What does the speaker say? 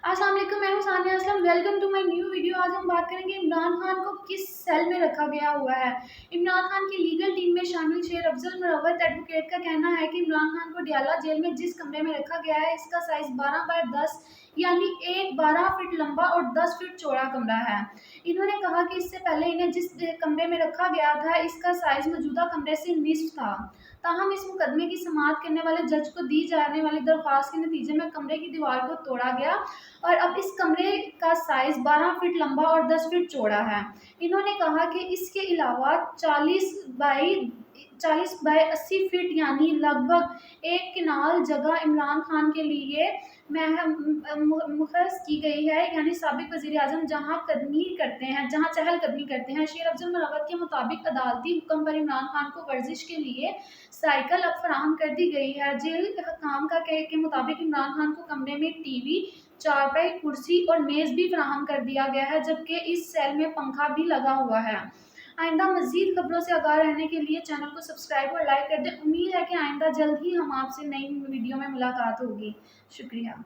अस्सलाम वालेकुम, मैं हूँ Sania Aslam. Welcome to my new video. आज हम बात करेंगे इमरान खान को किस सेल में रखा गया हुआ है। इमरान खान की लीगल टीम में शामिल शेर अफजल मुरव्वत एडवोकेट का कहना है कि इमरान खान को डियाला जेल में जिस कमरे में रखा गया है, इसका साइज 12 बाय 10 यानी एक 12 फीट लंबा और 10 फीट चौड़ा कमरा है। इन्होंने कहा कि इससे पहले इन्हें जिस कमरे में रखा गया था, इसका साइज मौजूदा कमरे से निस्फ था। ताहम इस मुकदमे की समाअत करने वाले जज को दी जाने वाली दरख्वास्त के नतीजे में कमरे की दीवार को तोड़ा गया और अब इस कमरे का साइज 12 फीट लंबा और 10 फीट चौड़ा है। इन्होंने कहा कि इसके अलावा 40 बाई 80 फीट यानी लगभग एक किनाल जगह इमरान खान के लिए मुखर्रस की गई है, यानी साबिक वजीर आजम जहाँ चहल कदमी करते हैं। शेर अफजल मुरव्वत के मुताबिक अदालती हुक्म पर इमरान खान को वर्जिश के लिए साइकिल अब फराहम कर दी गई है। जेल हकाम के मुताबिक इमरान खान को कमरे में टीवी, चारपाई, कुर्सी और मेज भी फराहम कर दिया गया है, जबकि इस सेल में पंखा भी लगा हुआ है। आइंदा मजीद खबरों से आगाह रहने के लिए चैनल को सब्सक्राइब और लाइक कर दें। उम्मीद है कि आइंदा जल्द ही हम आपसे नई वीडियो में मुलाकात होगी। शुक्रिया।